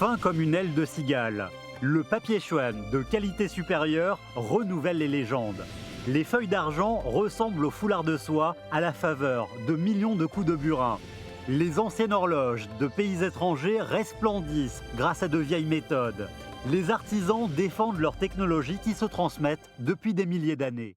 Fin comme une aile de cigale. Le papier chouan de qualité supérieure renouvelle les légendes. Les feuilles d'argent ressemblent aux foulards de soie à la faveur de millions de coups de burin. Les anciennes horloges de pays étrangers resplendissent grâce à de vieilles méthodes. Les artisans défendent leurs technologies qui se transmettent depuis des milliers d'années.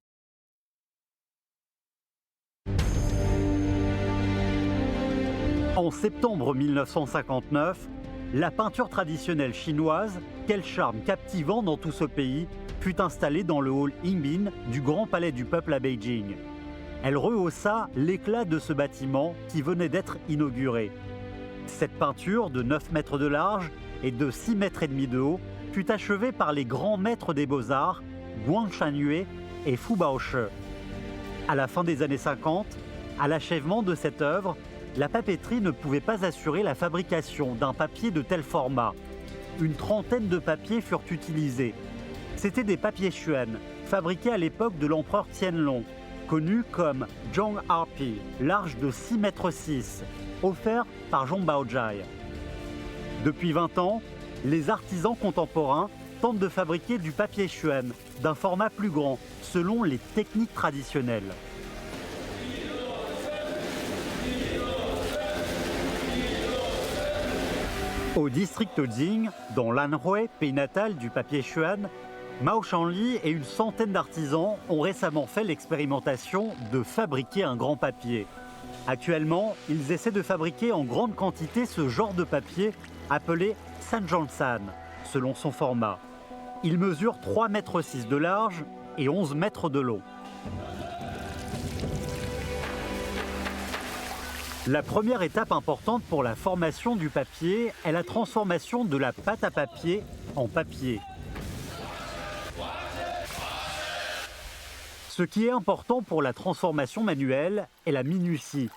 En septembre 1959, la peinture traditionnelle chinoise, quel charme captivant dans tout ce pays, fut installée dans le hall Yingbin du Grand Palais du Peuple à Beijing. Elle rehaussa l'éclat de ce bâtiment qui venait d'être inauguré. Cette peinture de 9 mètres de large et de 6 mètres et demi de haut fut achevée par les grands maîtres des beaux-arts, Guang Shangyue et Fu Baoshi. À la fin des années 50, à l'achèvement de cette œuvre, la papeterie ne pouvait pas assurer la fabrication d'un papier de tel format. Une trentaine de papiers furent utilisés. C'étaient des papiers chuan, fabriqués à l'époque de l'empereur Qianlong, connu comme Zhong Arpi, large de 6,6 mètres, offert par Zhong Baojia. Depuis 20 ans, les artisans contemporains tentent de fabriquer du papier chuan d'un format plus grand, selon les techniques traditionnelles. Au district Jing, dans l'Anhui, pays natal du papier chuan, Mao Shanli et une centaine d'artisans ont récemment fait l'expérimentation de fabriquer un grand papier. Actuellement, ils essaient de fabriquer en grande quantité ce genre de papier appelé Sanjiansan, selon son format. Il mesure 3,6 mètres de large et 11 mètres de long. La première étape importante pour la formation du papier est la transformation de la pâte à papier en papier. Ce qui est important pour la transformation manuelle est la minutie.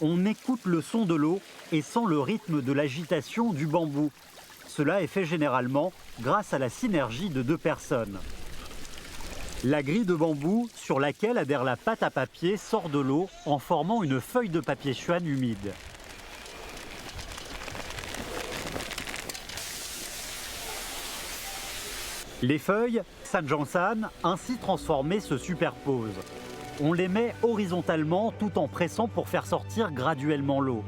On écoute le son de l'eau et sent le rythme de l'agitation du bambou. Cela est fait généralement grâce à la synergie de 2 personnes. La grille de bambou sur laquelle adhère la pâte à papier sort de l'eau en formant une feuille de papier chuan humide. Les feuilles, Sanjiansan, ainsi transformées, se superposent. On les met horizontalement tout en pressant pour faire sortir graduellement l'eau.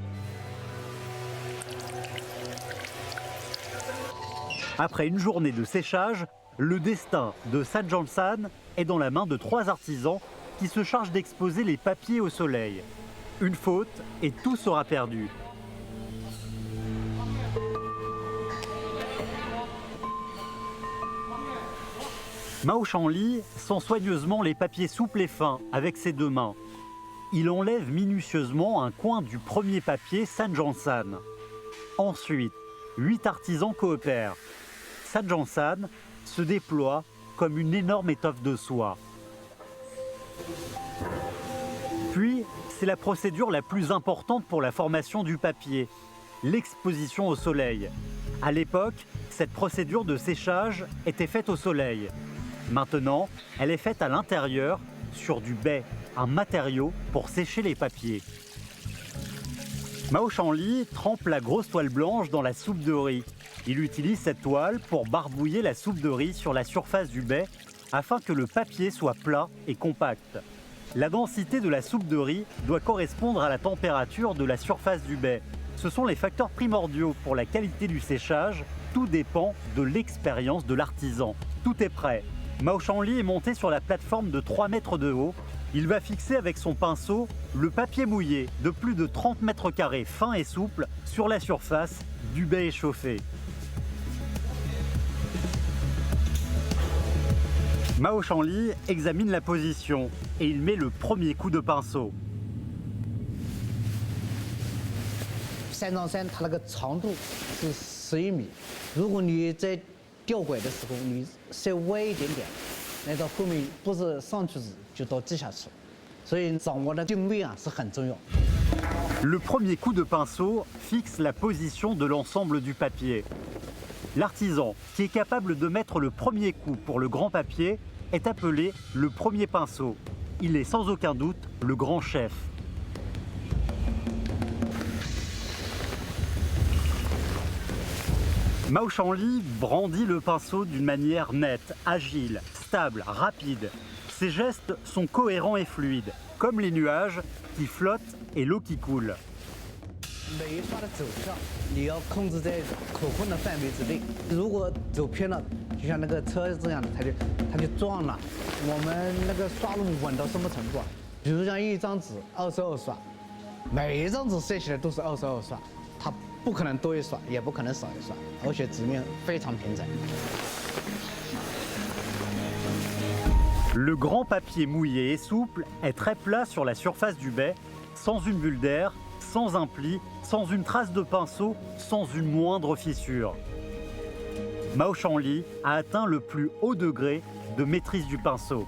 Après une journée de séchage, le destin de Sanjiansan est dans la main de 3 artisans qui se chargent d'exposer les papiers au soleil. Une faute et tout sera perdu. Mao Shanli sent soigneusement les papiers souples et fins avec ses 2 mains. Il enlève minutieusement un coin du premier papier Sanjiansan. Ensuite, 8 artisans coopèrent. Sanjiansan se déploie comme une énorme étoffe de soie. Puis, c'est la procédure la plus importante pour la formation du papier, l'exposition au soleil. À l'époque, cette procédure de séchage était faite au soleil. Maintenant, elle est faite à l'intérieur, sur du baie, un matériau pour sécher les papiers. Mao Shanli trempe la grosse toile blanche dans la soupe de riz. Il utilise cette toile pour barbouiller la soupe de riz sur la surface du baie afin que le papier soit plat et compact. La densité de la soupe de riz doit correspondre à la température de la surface du baie. Ce sont les facteurs primordiaux pour la qualité du séchage. Tout dépend de l'expérience de l'artisan. Tout est prêt. Mao Shanli est monté sur la plateforme de 3 mètres de haut. Il va fixer avec son pinceau le papier mouillé de plus de 30 mètres carrés fin et souple sur la surface du baie échauffé. Mao Shanli examine la position et il met le premier coup de pinceau. 3丈它那个长度是11米，如果你在吊拐的时候你稍微一点点，那到后面不是上去就到地下去了，所以掌握的定位是很重要。 Le premier coup de pinceau fixe la position de l'ensemble du papier. L'artisan qui est capable de mettre le premier coup pour le grand papier est appelé le premier pinceau. Il est sans aucun doute le grand chef. Mao Shanli brandit le pinceau d'une manière nette, agile, stable, rapide. Ses gestes sont cohérents et fluides, comme les nuages qui flottent et l'eau qui coule. 每一刷的走向，你要控制在可控的范围之内。如果走偏了，就像那个车这样的，它就撞了。我们那个刷路稳到什么程度啊？比如像一张纸22刷，每一张纸写起来都是22刷，它不可能多一刷，也不可能少一刷，而且纸面非常平整。 Le grand papier mouillé et souple est très plat sur la surface du baie, sans une bulle d'air, sans un pli, sans une trace de pinceau, sans une moindre fissure. Mao Shanli a atteint le plus haut degré de maîtrise du pinceau.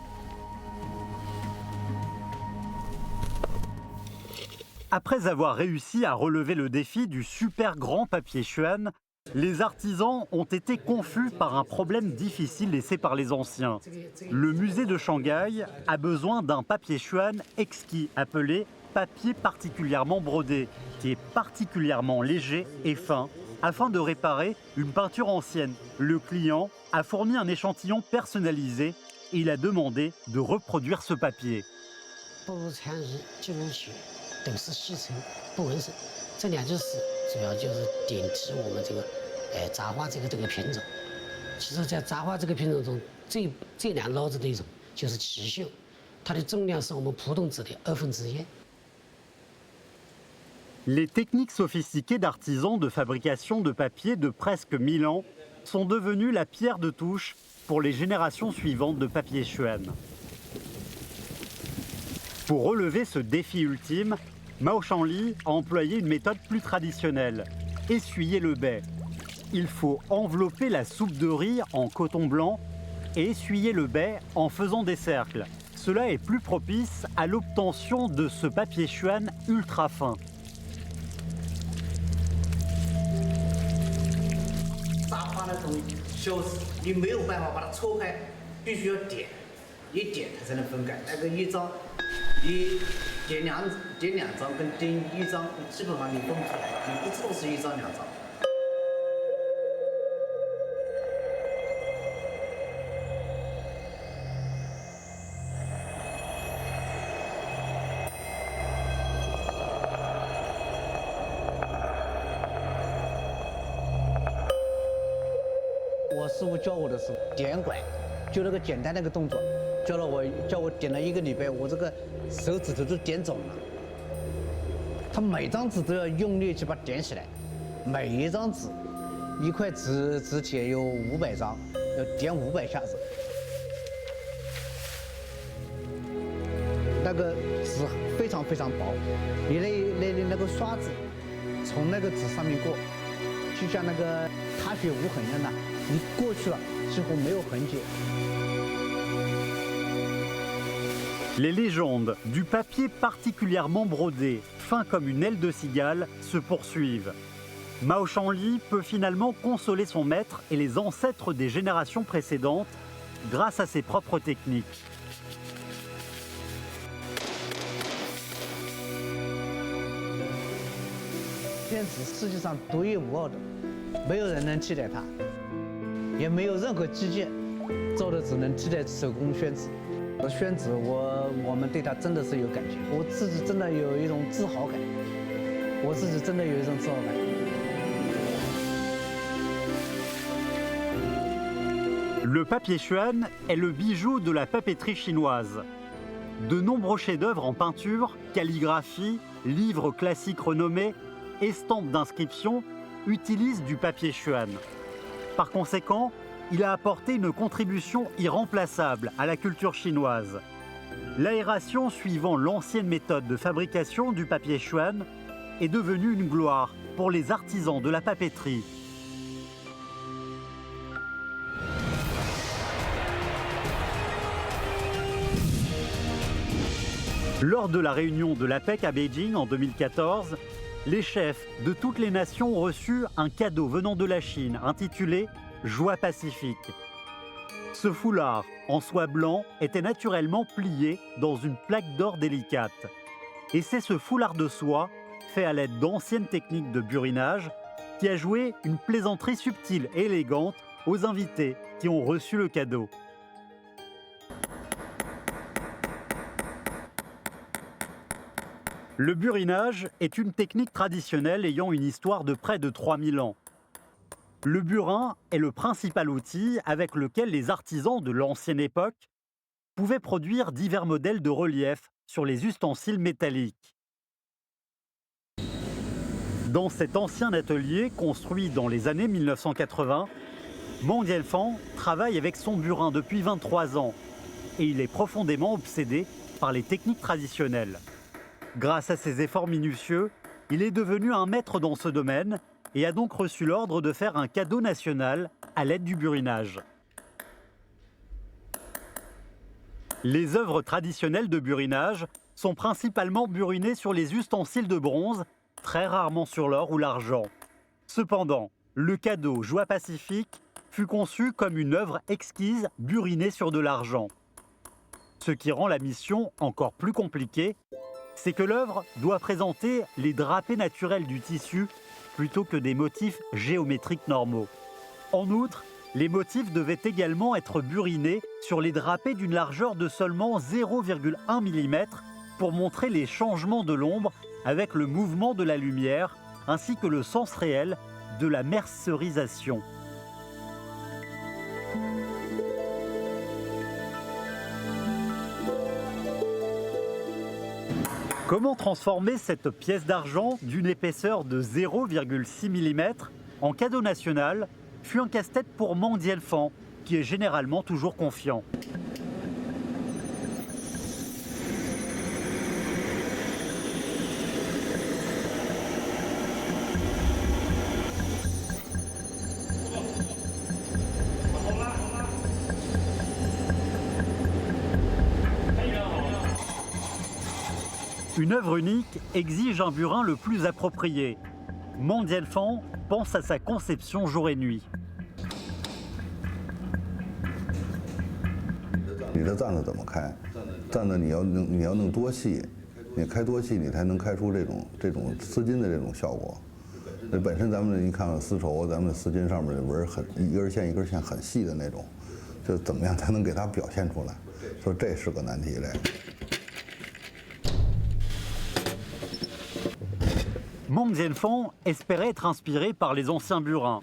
Après avoir réussi à relever le défi du super grand papier Xuan, les artisans ont été confus par un problème difficile laissé par les anciens. Le musée de Shanghai a besoin d'un papier Xuan exquis appelé papier particulièrement brodé, qui est particulièrement léger et fin, afin de réparer une peinture ancienne. Le client a fourni un échantillon personnalisé et il a demandé de reproduire ce papier. 不如强日就如雪，等式细成不纹身，这两件事主要就是点题我们这个，杂花这个品种。其实，在杂花这个品种中，这两捞子的一种就是奇秀，它的重量是我们普通纸的1/2。 Les techniques sophistiquées d'artisans de fabrication de papier de presque 1000 ans sont devenues la pierre de touche pour les générations suivantes de papier Xuan. Pour relever ce défi ultime, Mao Shanli a employé une méthode plus traditionnelle, essuyer le baie. Il faut envelopper la soupe de riz en coton blanc et essuyer le baie en faisant des cercles. Cela est plus propice à l'obtention de ce papier Xuan ultra fin. 杂花那种小纸，你没有办法把它搓开，必须要点，一点它才能分开。那个一张，你点两张跟点一张，基本上你分不出来，你不知道是1张2张。 我师傅教我的时候，点拐，就那个简单那个动作，叫我点了1个礼拜，我这个手指头都点肿了。他每张纸都要用力去把它点起来，每一张纸，一块纸帖有500张，要点500下子。那个纸非常非常薄，你那个刷子从那个纸上面过，就像那个踏雪无痕一样的。 你过去了，几乎没有痕迹。 Les légendes du papier particulièrement brodé, fin comme une aile de cigale, se poursuivent. Mao Shanli peut finalement consoler son maître et les ancêtres des générations précédentes grâce à ses propres techniques. 宣纸世界上独一无二的，没有人能替代它。 也没有任何机械做的只能替代手工宣纸。宣纸，我们对它真的是有感觉，我自己真的有一种自豪感，我自己真的有一种自豪感。Le papier Xuan est le bijou de la papeterie chinoise. De nombreux chefs-d'œuvre en peinture, calligraphie, livres classiques renommés, estampes d'inscription utilisent du papier Xuan. Par conséquent, il a apporté une contribution irremplaçable à la culture chinoise. L'aération suivant l'ancienne méthode de fabrication du papier Xuan est devenue une gloire pour les artisans de la papeterie. Lors de la réunion de l'APEC à Beijing en 2014, les chefs de toutes les nations ont reçu un cadeau venant de la Chine intitulé « Joie pacifique ». Ce foulard en soie blanc était naturellement plié dans une plaque d'or délicate. Et c'est ce foulard de soie, fait à l'aide d'anciennes techniques de burinage, qui a joué une plaisanterie subtile et élégante aux invités qui ont reçu le cadeau. Le burinage est une technique traditionnelle ayant une histoire de près de 3000 ans. Le burin est le principal outil avec lequel les artisans de l'ancienne époque pouvaient produire divers modèles de relief sur les ustensiles métalliques. Dans cet ancien atelier construit dans les années 1980, Mang Dianfang travaille avec son burin depuis 23 ans et il est profondément obsédé par les techniques traditionnelles. Grâce à ses efforts minutieux, il est devenu un maître dans ce domaine et a donc reçu l'ordre de faire un cadeau national à l'aide du burinage. Les œuvres traditionnelles de burinage sont principalement burinées sur les ustensiles de bronze, très rarement sur l'or ou l'argent. Cependant, le cadeau Joie Pacifique fut conçu comme une œuvre exquise burinée sur de l'argent. Ce qui rend la mission encore plus compliquée, c'est que l'œuvre doit présenter les drapés naturels du tissu plutôt que des motifs géométriques normaux. En outre, les motifs devaient également être burinés sur les drapés d'une largeur de seulement 0,1 mm pour montrer les changements de l'ombre avec le mouvement de la lumière ainsi que le sens réel de la mercerisation. Comment transformer cette pièce d'argent d'une épaisseur de 0,6 mm en cadeau national fut un casse-tête pour Mang Dianfang, qui est généralement toujours confiant. Une œuvre unique exige un burin le plus approprié. Mang Dianfang pense à sa conception jour et nuit. 你的簪子怎么开？簪子你要弄多细，你开多细，你才能开出这种丝巾的这种效果。本身咱们一看丝绸，咱们丝巾上面的纹很一根线一根线很细的那种，就怎么样才能给它表现出来？所以这是个难题这个。 Mang Dianfang espérait être inspiré par les anciens burins.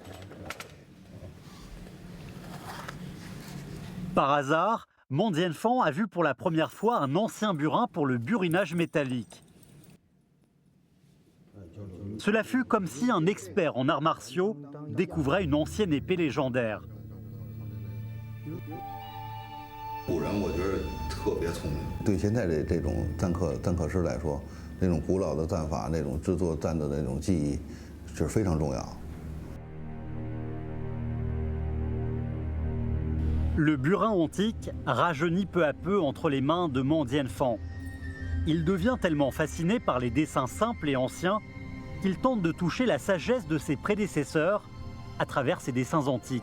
Par hasard, Mang Dianfang a vu pour la première fois un ancien burin pour le burinage métallique. Cela fut comme si un expert en arts martiaux découvrait une ancienne épée légendaire. 古人我觉得特别聪明，对现在的这种簪刻师来说。 那种古老的簪法，那种制作簪的那种技艺，是非常重要。Le burin antique rajeunit peu à peu entre les mains de Mang Dianfang. Il devient tellement fasciné par les dessins simples et anciens qu'il tente de toucher la sagesse de ses prédécesseurs à travers ses dessins antiques.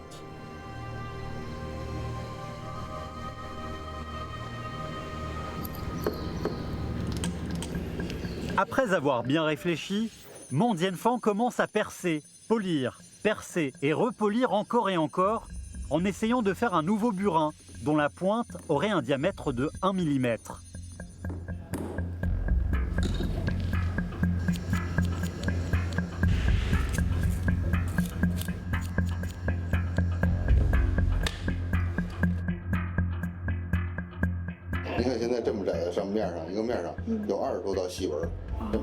Après avoir bien réfléchi, Mang Dianfang commence à percer, polir, percer et repolir encore et encore en essayant de faire un nouveau burin dont la pointe aurait un diamètre de 1 mm. Vous voyez, 现在这么窄的面上，一个面上有20多道细纹，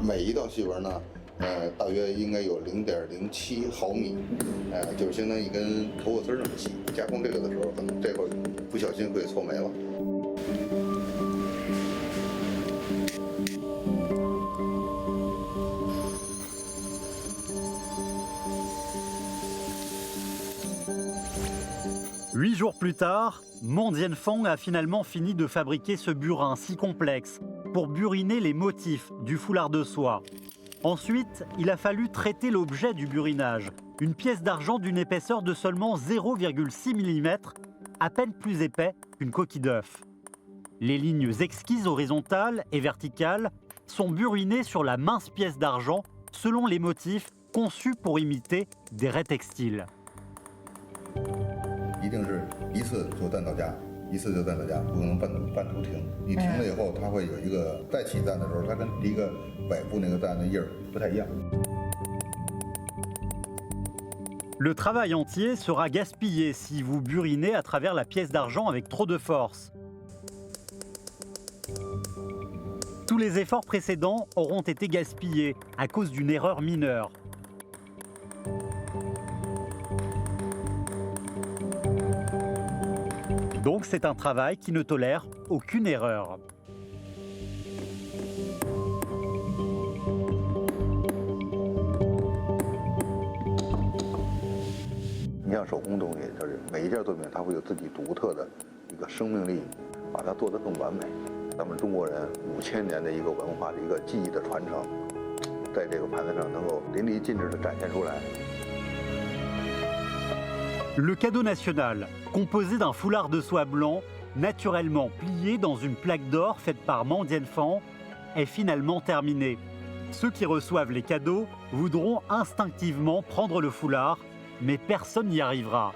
每一道细纹呢，大约应该有0.07毫米，就是相当于一根头发丝那么细。加工这个的时候，可能这会儿不小心会错没了。8 jours plus tard, Mang Dianfang a finalement fini de fabriquer ce burin si complexe pour buriner les motifs du foulard de soie. Ensuite, il a fallu traiter l'objet du burinage, une pièce d'argent d'une épaisseur de seulement 0,6 mm, à peine plus épais qu'une coquille d'œuf. Les lignes exquises horizontales et verticales sont burinées sur la mince pièce d'argent selon les motifs conçus pour imiter des raies textiles. 一定是一次就站到家，一次就站到家，不可能半途停。你停了以后，它会有一个再起站的时候，它跟第一个尾部那个站的印儿不太一样。 Le travail entier sera gaspillé si vous burinez à travers la pièce d'argent avec trop de force. Tous les efforts précédents auront été gaspillés à cause d'une erreur mineure. Donc c'est un travail qui ne tolère aucune erreur. « 像手工东西，就是每一件作品它会有自己独特的一个生命力，把它做得更完美。咱们中国人5000年的一个文化的一个技艺的传承，在这个盘子上能够淋漓尽致地展现出来。 Le cadeau national, composé d'un foulard de soie blanc, naturellement plié dans une plaque d'or faite par Mangdian Fan, est finalement terminé. Ceux qui reçoivent les cadeaux voudront instinctivement prendre le foulard, mais personne n'y arrivera.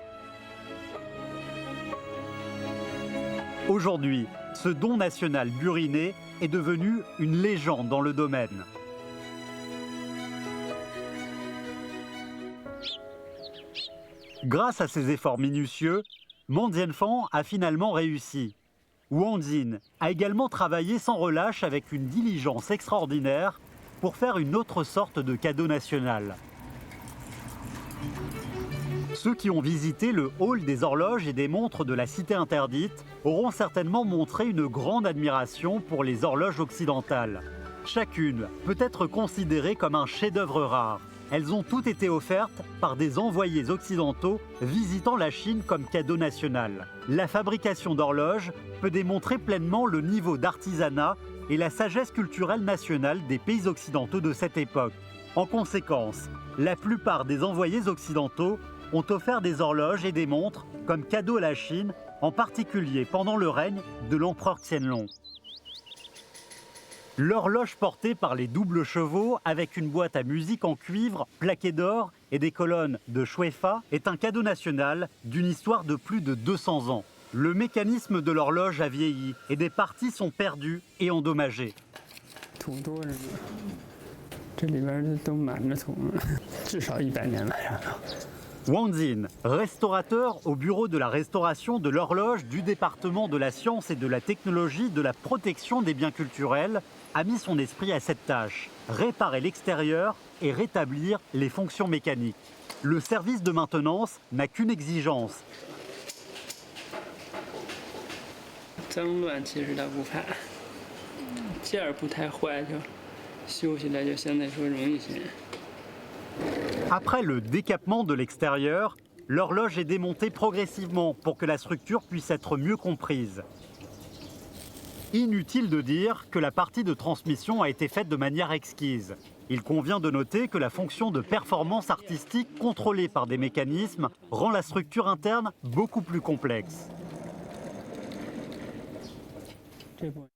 Aujourd'hui, ce don national buriné est devenu une légende dans le domaine. Grâce à ses efforts minutieux, Mangdian Fan a finalement réussi. Wang Jin a également travaillé sans relâche avec une diligence extraordinaire pour faire une autre sorte de cadeau national. Ceux qui ont visité le hall des horloges et des montres de la Cité interdite auront certainement montré une grande admiration pour les horloges occidentales. Chacune peut être considérée comme un chef-d'œuvre rare. Elles ont toutes été offertes par des envoyés occidentaux visitant la Chine comme cadeau national. La fabrication d'horloges peut démontrer pleinement le niveau d'artisanat et la sagesse culturelle nationale des pays occidentaux de cette époque. En conséquence, la plupart des envoyés occidentaux ont offert des horloges et des montres comme cadeau à la Chine, en particulier pendant le règne de l'empereur Qianlong. L'horloge portée par les doubles chevaux avec une boîte à musique en cuivre plaquée d'or et des colonnes de Shuefa est un cadeau national d'une histoire de plus de 200 ans. Le mécanisme de l'horloge a vieilli et des parties sont perdues et endommagées. Wang Jin, restaurateur au bureau de la restauration de l'horloge du département de la science et de la technologie de la protection des biens culturels, a mis son esprit à cette tâche, réparer l'extérieur et rétablir les fonctions mécaniques. Le service de maintenance n'a qu'une exigence. Après le décapement de l'extérieur, l'horloge est démontée progressivement pour que la structure puisse être mieux comprise. Inutile de dire que la partie de transmission a été faite de manière exquise. Il convient de noter que la fonction de performance artistique contrôlée par des mécanismes rend la structure interne beaucoup plus complexe.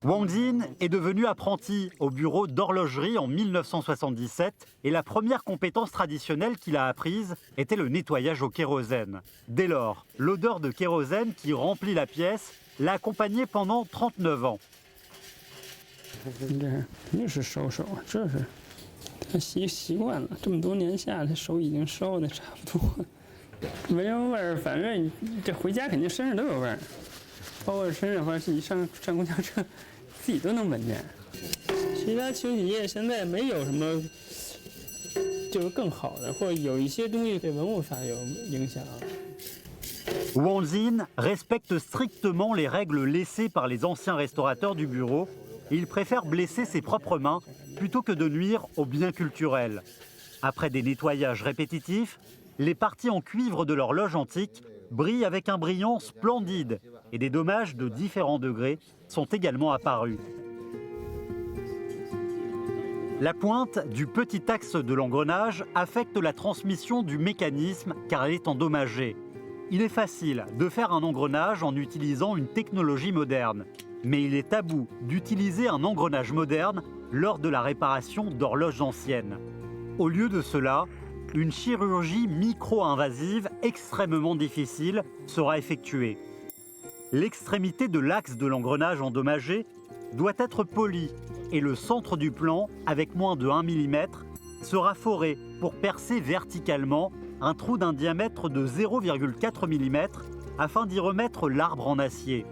Wang Jin est devenu apprenti au bureau d'horlogerie en 1977 et la première compétence traditionnelle qu'il a apprise était le nettoyage au kérosène. Dès lors, l'odeur de kérosène qui remplit la pièce l'a accompagné pendant 39 ans. Wang Jin respecte strictement les règles laissées par les anciens restaurateurs du bureau et il préfère blesser ses propres mains plutôt que de nuire aux biens culturels. Après des nettoyages répétitifs, les parties en cuivre de l'horloge antique brillent avec un brillant splendide et des dommages de différents degrés sont également apparus. La pointe du petit axe de l'engrenage affecte la transmission du mécanisme car elle est endommagée. Il est facile de faire un engrenage en utilisant une technologie moderne, mais il est tabou d'utiliser un engrenage moderne lors de la réparation d'horloges anciennes. Au lieu de cela, une chirurgie micro-invasive extrêmement difficile sera effectuée. L'extrémité de l'axe de l'engrenage endommagé doit être polie et le centre du plan, avec moins de 1 mm, sera foré pour percer verticalement un trou d'un diamètre de 0,4 mm afin d'y remettre l'arbre en acier.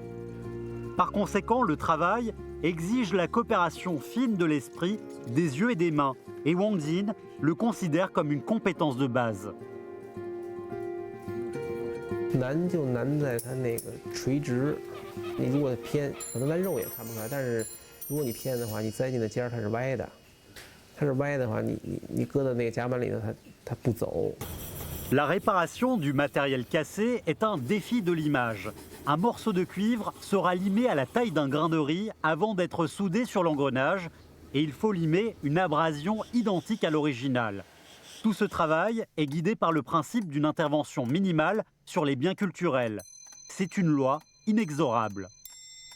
Par conséquent, le travail exige la coopération fine de l'esprit, des yeux et des mains, et Wang Jin le considère comme une compétence de base. 难就难在它那个垂直，你如果偏，可能咱肉也看不出来，但是如果你偏的话，你栽进的尖儿它是歪的，它是歪的话，你搁到那个夹板里头，它不走。 La réparation du matériel cassé est un défi de l'image. Un morceau de cuivre sera limé à la taille d'un grain de riz avant d'être soudé sur l'engrenage et il faut limer une abrasion identique à l'original. Tout ce travail est guidé par le principe d'une intervention minimale sur les biens culturels. C'est une loi inexorable.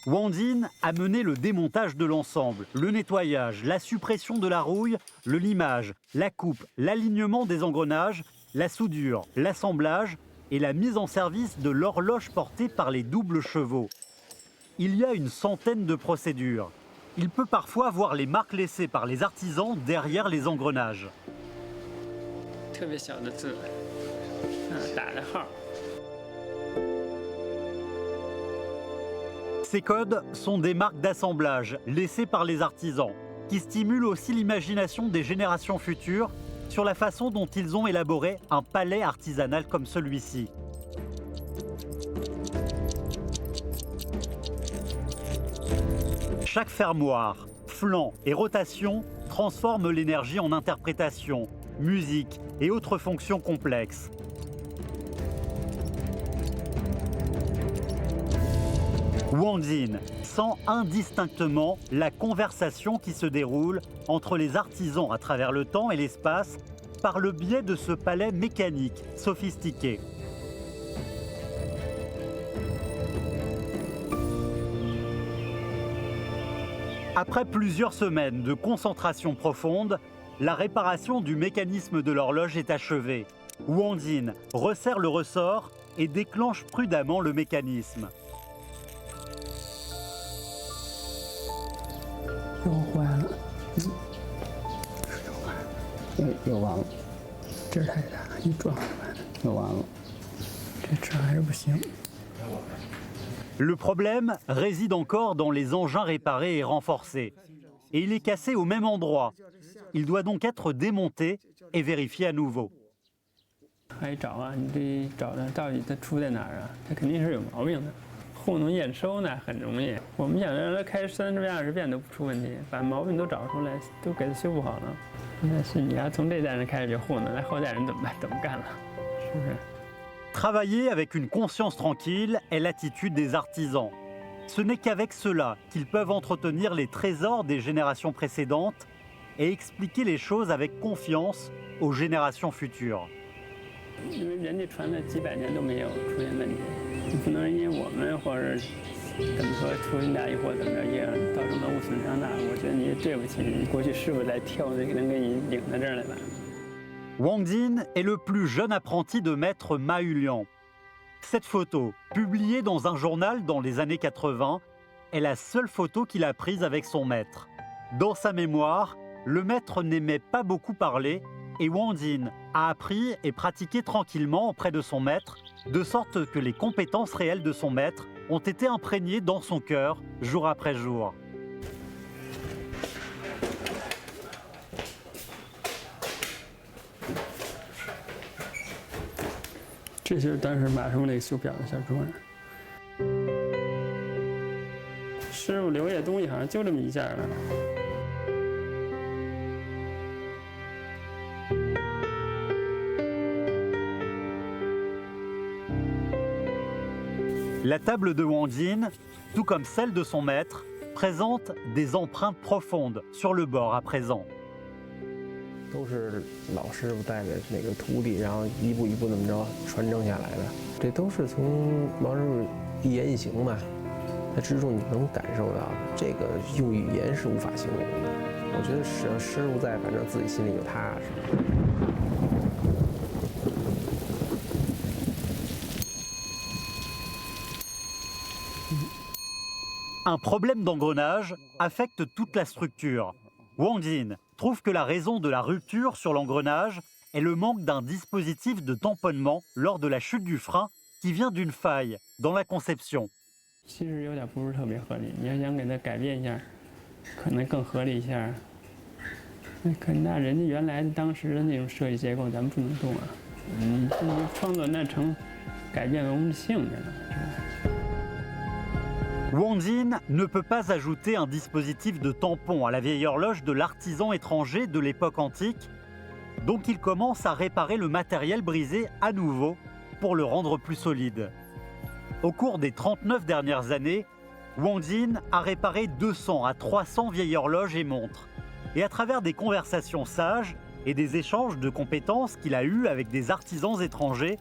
Wang Jin a mené le démontage de l'ensemble, le nettoyage, la suppression de la rouille, le limage, la coupe, l'alignement des engrenages, la soudure, l'assemblage et la mise en service de l'horloge portée par les doubles chevaux. Il y a une centaine de procédures. Il peut parfois voir les marques laissées par les artisans derrière les engrenages. Ces codes sont des marques d'assemblage laissées par les artisans, qui stimulent aussi l'imagination des générations futures sur la façon dont ils ont élaboré un palais artisanal comme celui-ci. Chaque fermoir, flanc et rotation transforment l'énergie en interprétation, musique et autres fonctions complexes. Wang Jin sent indistinctement la conversation qui se déroule entre les artisans à travers le temps et l'espace par le biais de ce palais mécanique sophistiqué. Après plusieurs semaines de concentration profonde, la réparation du mécanisme de l'horloge est achevée. Wang Jin resserre le ressort et déclenche prudemment le mécanisme. 又坏了，又完了，劲儿太大，一转又完了，这车还是不行。 Le problème réside encore dans les engins réparés et renforcés. Et il est cassé au même endroit. Il doit donc être démonté et vérifié à nouveau. 还找啊，你得找它到底它出在哪儿啊？它肯定是有毛病的。 糊弄验收呢很容易，我们想让它开30遍20遍都不出问题，把毛病都找出来，都给它修补好了。但是你要从这代人开始就糊弄，那后代人怎么办？怎么干了？是不是？ Travailler avec une conscience tranquille est l'attitude des artisans. Ce n'est qu'avec cela qu'ils peuvent entretenir les trésors des générations précédentes et expliquer les choses avec confiance aux générations futures. 因为人家传了几百年都没有出现问题，你不能因为我们或者怎么说出现大意或怎么着也造成了物损伤大，我觉得你对不起你过去师傅来挑的能给你领到这儿来吧。 Wang Jin est le plus jeune apprenti de maître Ma Yuliang. Cette photo, publiée dans un journal dans les années 80, est la seule photo qu'il a prise avec son maître. Dans sa mémoire, le maître n'aimait pas beaucoup parler et Wang Jin a appris et pratiqué tranquillement auprès de son maître, de sorte que les compétences réelles de son maître ont été imprégnées dans son cœur jour après jour. 这就是当时马叔那个修表的小桌儿。师傅留下东西好像就这么一件了。 La table de Wang Jin, tout comme celle de son maître, présente des empreintes profondes sur le bord à présent. 都是老师傅带着那个徒弟，然后一步一步那么着传承下来的。这都是从王师傅一言一行嘛，他之中你能感受到的。这个用语言是无法形容的。我觉得只要师傅在，反正自己心里就踏实。Un problème d'engrenage affecte toute la structure. Wang Jin trouve que la raison de la rupture sur l'engrenage est le manque d'un dispositif de tamponnement lors de la chute du frein qui vient d'une faille dans la conception. 其实有点不是特别合理，你要想给它改变一下，可能更合理一下。那人家原来当时的那种设计结构，咱们不能动啊。你创作那成改变我们的性质了。 Wang Jin ne peut pas ajouter un dispositif de tampon à la vieille horloge de l'artisan étranger de l'époque antique, donc il commence à réparer le matériel brisé à nouveau pour le rendre plus solide. Au cours des 39 dernières années, Wang Jin a réparé 200 à 300 vieilles horloges et montres. Et à travers des conversations sages et des échanges de compétences qu'il a eus avec des artisans étrangers,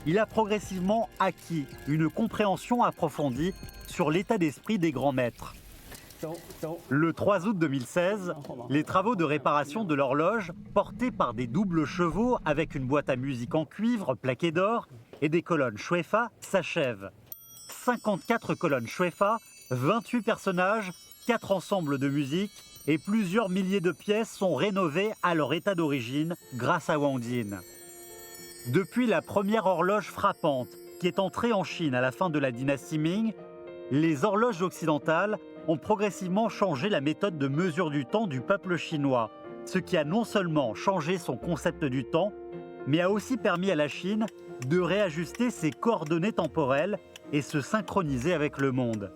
il a progressivement acquis une compréhension approfondie sur l'état d'esprit des grands maîtres. Le 3 août 2016, les travaux de réparation de l'horloge, portés par des doubles chevaux avec une boîte à musique en cuivre plaquée d'or et des colonnes Shuefa, s'achèvent. 54 colonnes Shuefa, 28 personnages, 4 ensembles de musique et plusieurs milliers de pièces sont rénovées à leur état d'origine grâce à Wang Jin. Depuis la première horloge frappante qui est entrée en Chine à la fin de la dynastie Ming, les horloges occidentales ont progressivement changé la méthode de mesure du temps du peuple chinois, ce qui a non seulement changé son concept du temps, mais a aussi permis à la Chine de réajuster ses coordonnées temporelles et se synchroniser avec le monde.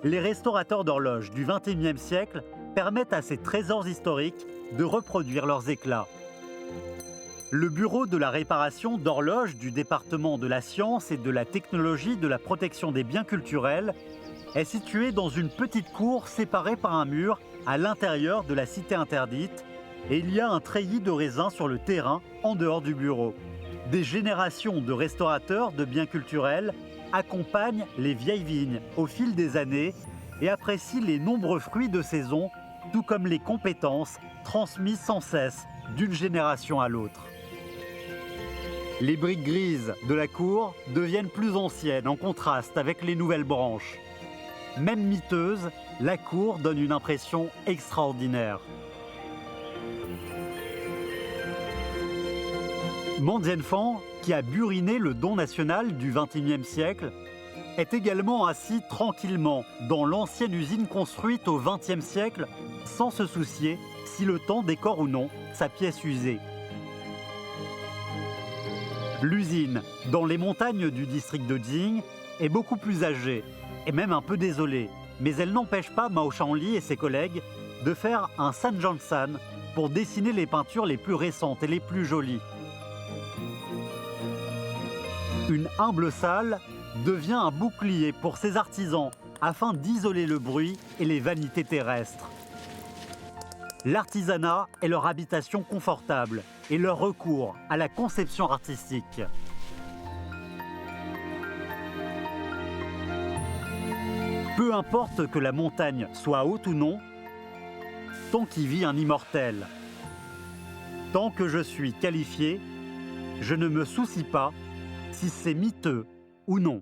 Les restaurateurs d'horloges du XXIe siècle permettent à ces trésors historiques de reproduire leurs éclats. Le bureau de la réparation d'horloges du département de la science et de la technologie de la protection des biens culturels est situé dans une petite cour séparée par un mur à l'intérieur de la cité interdite et il y a un treillis de raisins sur le terrain en dehors du bureau. Des générations de restaurateurs de biens culturels accompagnent les vieilles vignes au fil des années et apprécient les nombreux fruits de saison, tout comme les compétences transmises sans cesse d'une génération à l'autre. Les briques grises de la cour deviennent plus anciennes en contraste avec les nouvelles branches. Même miteuse, la cour donne une impression extraordinaire. Man Jianfang, qui a buriné le don national du XXIe siècle, est également assis tranquillement dans l'ancienne usine construite au XXe siècle sans se soucier si le temps décore ou non sa pièce usée. L'usine, dans les montagnes du district de Jing, est beaucoup plus âgée et même un peu désolée, mais elle n'empêche pas Mao Shanli et ses collègues de faire un Sanjiansan pour dessiner les peintures les plus récentes et les plus jolies. Une humble salle devient un bouclier pour ces artisans afin d'isoler le bruit et les vanités terrestres. L'artisanat est leur habitation confortable et leur recours à la conception artistique. Peu importe que la montagne soit haute ou non, tant qu'y vit un immortel. Tant que je suis qualifié, je ne me soucie pas si c'est miteux ou non.